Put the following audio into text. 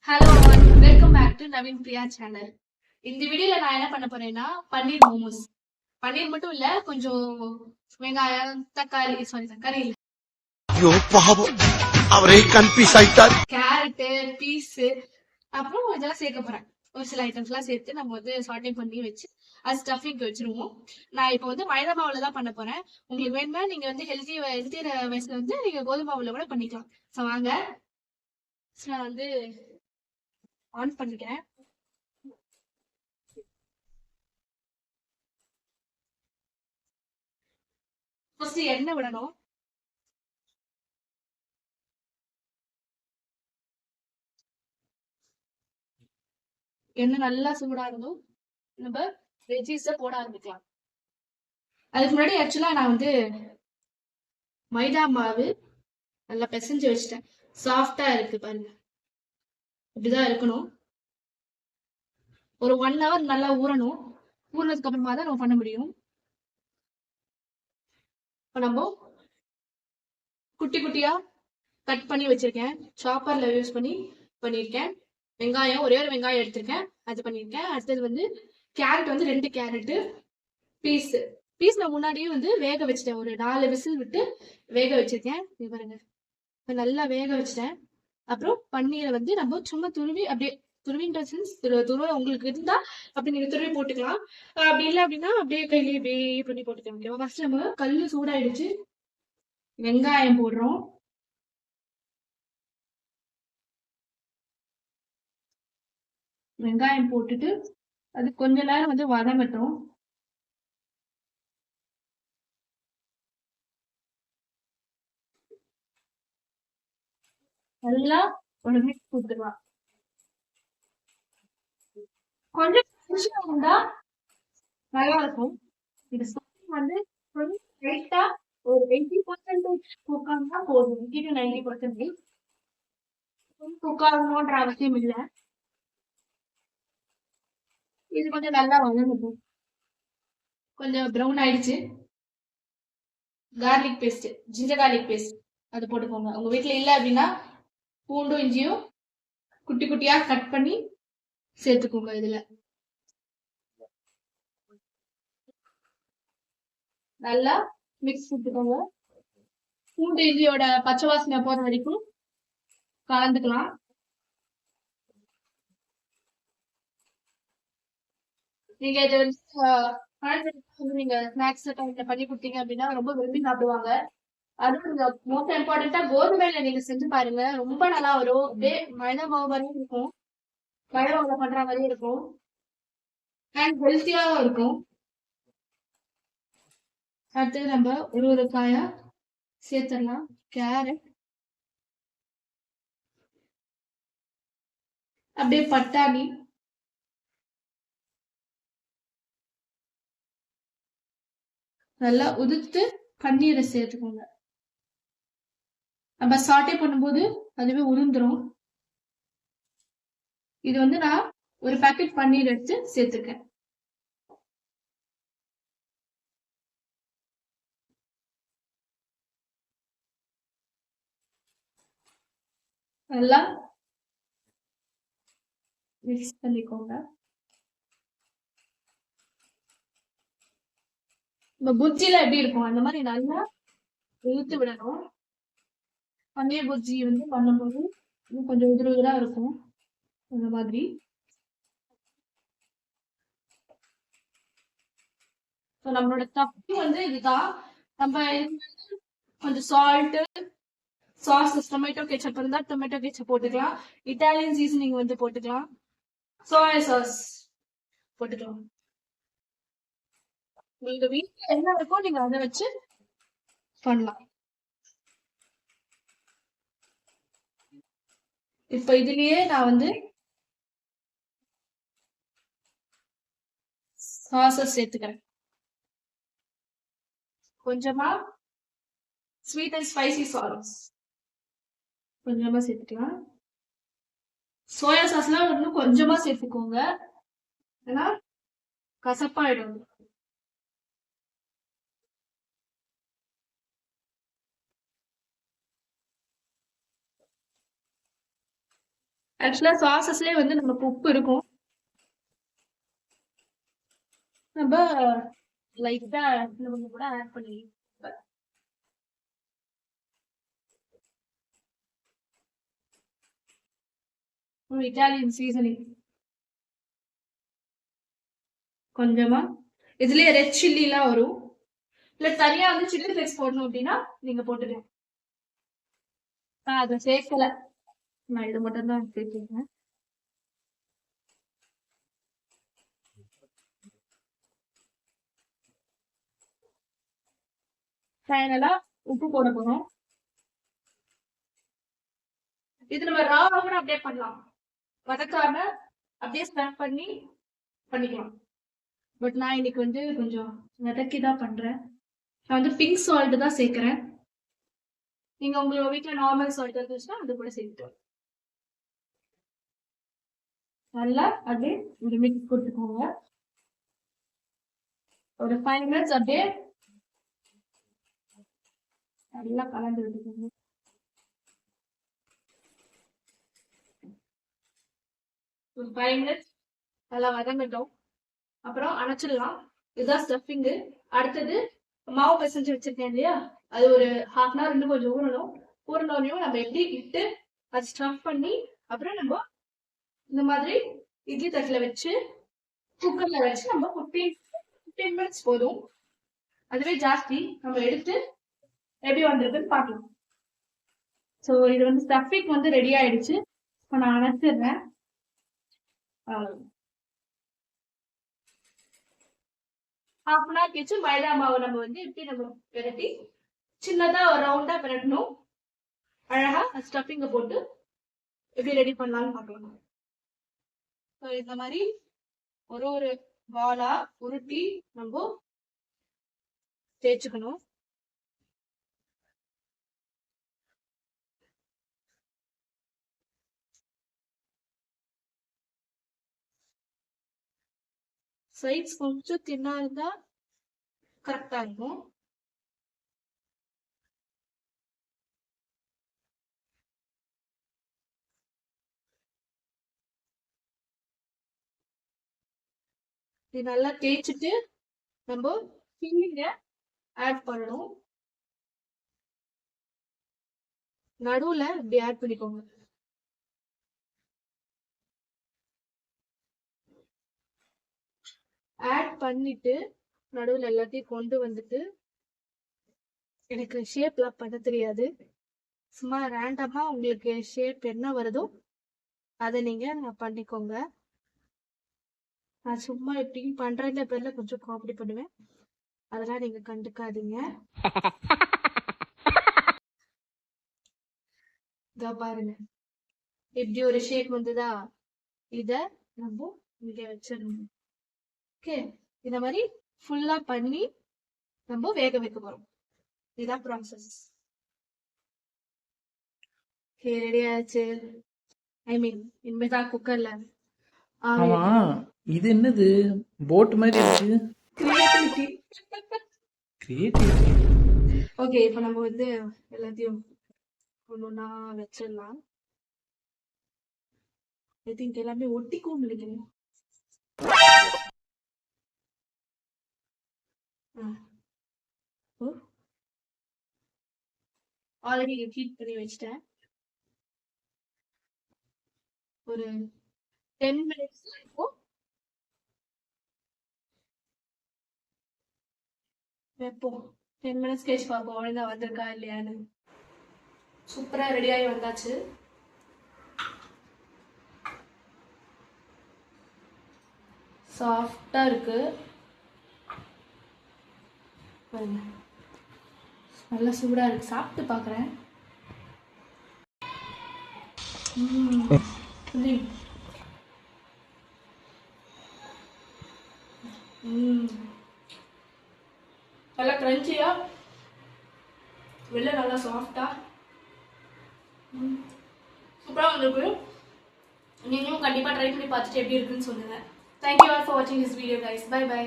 Hello all, welcome back to Naveen Priya channel. இந்த வீடியோல நான் என்ன பண்ண போறேன்னா பன்னீர் மோமோஸ். பன்னீர் மட்டும் இல்ல, கொஞ்சம் வெங்காயம், தக்காளி, தக்காளி இல்ல, ஐயோ பாவம், அவரே கன்ஃபியூஸ் ஆயிட்டார். கேரட்டு, பீஸ், அப்புறம் இதெல்லாம் சேர்க்க போறேன். ஒரு சில ஐட்டம்ஸ் எல்லாம் சேர்த்து நம்ம வந்து சாட்டே பண்ணி வச்சு அது ஸ்டஃபிங்க்கு வச்சிருவோம். நான் இப்போ வந்து மைதா மாவுல தான் பண்ண போறேன். உங்களுக்கு வேணும்னா நீங்க வந்து ஹெல்த்தி வயசுல வந்து நீங்க கோதுமை மாவுல கூட பண்ணிக்கலாம். ஸோ வாங்க, நான் வந்து ஆன் பண்ணிக்கிறேன். ஃபர்ஸ்ட் எண்ணெய் விடணும். எண்ணெய் நல்லா சூடா இருந்தும் நம்ம வெஜ்ஜீஸ போட ஆரம்பிக்கலாம். அதுக்கு முன்னாடி ஆக்சுவலா நான் வந்து மைதா மாவு நல்லா பிசைஞ்சு வச்சுட்டேன். சாஃப்டா இருக்கு பாருங்க, இப்படிதான் இருக்கணும். ஒரு 1 hour நல்லா ஊறணும். ஊறினதுக்கு அப்புறமா தான் நம்ம பண்ண முடியும். இப்ப நம்ம குட்டி குட்டியா கட் பண்ணி வச்சிருக்கேன். சாப்பர்ல யூஸ் பண்ணி பண்ணியிருக்கேன். வெங்காயம் ஒரே ஒரு வெங்காயம் எடுத்திருக்கேன், அது பண்ணியிருக்கேன். அடுத்தது வந்து கேரட் வந்து 2 கேரட்டு. பீஸ் பீஸ் நான் முன்னாடியே வந்து வேக வச்சுட்டேன். ஒரு 4 விசில் விட்டு வேக வச்சிருக்கேன். இது பாருங்க, நல்லா வேக வச்சுட்டேன். அப்புறம் பன்னீரை வந்து நம்ம சும்மா துருவி அப்படியே துருவின்ற சென்ஸ் துருவ உங்களுக்கு இருந்தா அப்படி நீங்க துருவி போட்டுக்கலாம். அப்படி இல்லை அப்படின்னா அப்படியே கையிலேயே அப்படியே பண்ணி போட்டுக்கலாம். ஓகேவா? ஃபர்ஸ்ட் நம்ம கல்லு சூடாயிடுச்சு, வெங்காயம் போடுறோம். வெங்காயம் போட்டுட்டு அது கொஞ்ச நேரம் வந்து வதங்கட்டும். நல்லா ஒரு மிக்ஸ் கொடுத்துக்கலாம். கொஞ்சம் கொஞ்சம் இருந்தா நல்லா இருக்கும். இது வந்து கொஞ்சம் லைட்டா ஒரு 80% குக் ஆனா போதும். 80 to 90% குக் ஆகணும்ன்ற அவசியம் இல்ல. இது கொஞ்சம் நல்லா வதங்கட்டும். கொஞ்சம் ப்ரௌன் ஆயிடுச்சு. Garlic paste, ginger garlic paste அது போட்டுக்கோங்க. உங்க வீட்ல இல்ல அப்படின்னா பூண்டும் இஞ்சியும் குட்டி குட்டியா கட் பண்ணி சேர்த்துக்கோங்க. இதுல நல்லா மிக்ஸ் கொடுத்துக்கோங்க. பூண்டு இஞ்சியோட பச்சை வாசனை போற வரைக்கும் கலந்துக்கலாம். நீங்க இது வந்து நீங்க ஸ்நாக்ஸ் டைம்ல பண்ணி கொடுத்தீங்க அப்படின்னா ரொம்ப விரும்பி சாப்பிடுவாங்க. அதுவும் நீங்க மோஸ்ட் இம்பார்ட்டன்டா கோதுமையில நீங்க செஞ்சு பாருங்க, ரொம்ப நல்லா வரும். அப்படியே மைதா மாவு மாதிரியும் இருக்கும், மைதா மாவுல பண்ற மாதிரியும் இருக்கும், அண்ட் ஹெல்த்தியாவும் இருக்கும். அடுத்து நம்ம ஒரு ஒரு காயா சேர்த்துடலாம். கேரட், அப்படியே பட்டாணி, நல்லா உதுத்து பன்னீரை சேர்த்துக்கோங்க. நம்ம சாட்டே பண்ணும்போது அதுவே உதிர்ந்துரும். இது வந்து நான் ஒரு பாக்கெட் பன்னீர் எடுத்து சேர்த்துருக்கேன். நல்லா மிக்ஸ் பண்ணிக்கோங்க. நம்ம புஜ்ஜில எப்படி இருக்கும் அந்த மாதிரி நல்லா இழுத்து விடணும். பன்னீர் புஜ்ஜி வந்து பண்ணும்போது இன்னும் கொஞ்சம் உதிர உதிரா இருக்கும். அந்த மாதிரி நம்மளோட தப்பு வந்து இதுதான். நம்ம கொஞ்சம் சால்ட், சாஸ், டொமேட்டோ கெச்சப் இருந்தா டொமேட்டோ கெச்சப் போட்டுக்கலாம். இட்டாலியன் சீசனிங் வந்து போட்டுக்கலாம். சோயா சாஸ் போட்டுக்கலாம். உங்க வீட்டுல என்ன இருக்கோ நீங்க அதை வச்சு பண்ணலாம். இப்ப இதுலயே நான் வந்து சாசஸ் சேர்த்துக்கிறேன். கொஞ்சமா ஸ்வீட் அண்ட் ஸ்பைசி சாஸ் கொஞ்சமா சேர்த்துக்கலாம். சோயா சாஸ்லாம் இன்னும் கொஞ்சமா சேர்த்துக்கோங்க, ஏன்னா கசப்பாயிடும். ஆக்சுவலா சாசஸ்லயே வந்து நமக்கு உப்பு இருக்கும். நம்ம லைட்டா நம்ம கூட ஆட் பண்ணி இட்டாலியன் சீசனிங் கொஞ்சமா. இதுலயே ரெட் சில்லி எல்லாம் வரும். இல்ல தனியா வந்து சில்லி ஃபிளேக்ஸ் போடணும் அப்படின்னா நீங்க போட்டுக்கலாம். நான் அதை சேர்க்கல, நான் இது மட்டும் தான் சேர்த்துருக்கேன். ஃபைனலா உப்பு போட போறோம். இது நம்ம ராவா கூட அப்படியே பண்ணலாம், வதக்காம அப்படியே ஸ்டார்ட் பண்ணி பண்ணிக்கலாம். பட் நான் இன்னைக்கு வந்து கொஞ்சம் வதக்கி தான் பண்றேன். நான் வந்து பிங்க் சால்ட் தான் சேர்க்கிறேன். நீங்க உங்களோட வீட்டுல நார்மல் சால்ட் இருந்துச்சுன்னா அது கூட சேர்த்துக்கலாம். நல்லா அப்படியே ஒரு மிக்ஸ் கொடுத்துக்கோங்க. ஒரு 5 மினிட்ஸ் அப்படியே நல்லா கலந்து விட்டுக்கோங்க. ஒரு 5 மினிட்ஸ் நல்லா வதங்கட்டும். அப்புறம் அணைச்சிடலாம். இதுதான் ஸ்டஃபிங்கு. அடுத்தது மாவு பிசைஞ்சு வச்சிருக்கேன் இல்லையா, அது ஒரு 1/2 hour இன்னும் கொஞ்சம் ஊறணும். ஊறினோடனையும் நம்ம எப்படி இட்டு அது ஸ்டஃப் பண்ணி அப்புறம் நம்ம இந்த மாதிரி இட்லி தட்டுல வச்சு குக்கர்ல வச்சு நம்ம 15 மினிட்ஸ் போதும். அதுவே ஜாஸ்தி. நம்ம எடுத்து எப்படி வந்திருக்குன்னு பார்க்கலாம். ஸோ இது வந்து ஸ்டஃபிங் வந்து ரெடி ஆயிடுச்சு. இப்போ நான் அணைச்சிடுறேன். 1/2 hour கழிச்சு மைதா மாவு நம்ம வந்து இப்படி நம்ம விரட்டி சின்னதா ஒரு ரவுண்டா விரட்டணும். அழகா ஸ்டஃபிங்க போட்டு எப்படி ரெடி பண்ணலாம்னு பார்க்கலாம். ஸோ இந்த மாதிரி ஒரு ஒரு பாலா உருட்டி நம்ம தேய்ச்சிக்கணும். சைட்ஸ் கொஞ்சம் தின்னா இருந்தா கரெக்டா இருக்கும். இது நல்லா தேய்ச்சிட்டு நம்ம ஃபில்லிங்க ஆட் பண்ணணும். நடுவுல இப்படி ஆட் பண்ணிக்கோங்க. ஆட் பண்ணிட்டு நடுவுல எல்லாத்தையும் கொண்டு வந்துட்டு, எனக்கு ஷேப்லாம் பண்ண தெரியாது, சும்மா ரேண்டமா உங்களுக்கு ஷேப் என்ன வருதோ அதை நீங்க பண்ணிக்கோங்க. நான் சும்மா எப்படியும் பண்றேன்ற பேர்ல கொஞ்சம் காமெடி பண்ணுவேன், அதெல்லாம் நீங்க கண்டுக்காதீங்க. இதோ பாருங்க, இப்படி ஒரு ஷேப் வந்துதா, இத நம்ம இங்க வச்சிடணும். ஓகே, இந்த மாதிரி ஃபுல்லா பண்ணி நம்ம வேக வைக்க போறோம். இதுதான் ப்ராசஸ். ஓகே, ரெடி ஆச்சு. ஐ மீன் இனிமேதான் குக்கர்ல. ஆமா, இது என்னது போட் மாதிரி இருக்கு? கிரியேட்டிவிட்டி. கிரியேட்டிவிட்டி. ஓகே, இப்போ நம்ம வந்து எல்லாத்தையும் ஒன்னொன்னா வச்சிடலாம். ஐ திங்க் எல்லாமே ஒட்டிக்கும் நினைக்கிறேன். ஆல்ரெடி ஹீட் பண்ணி வச்சிட்டேன். ஒரு 10 மினிட்ஸ் இப்போ வைப்போம். 10 மினிட்ஸ் கழிச்சு பார்ப்போம் ஒழுங்கா வந்திருக்கா இல்லையான்னு. சூப்பரா ரெடி ஆகி வந்தாச்சு. சாஃப்டா இருக்கு, நல்லா சூடா இருக்கு. சாப்பிட்டு பாக்குறேன். நல்லா கிரன்ச்சியா, வெளில நல்லா சாஃப்டா, சூப்பரா வந்திருக்கு. நீங்களும் கண்டிப்பா ட்ரை பண்ணி பார்த்துட்டு எப்படி இருக்குன்னு சொல்லுங்க. Thank you all for watching this video guys. Bye bye.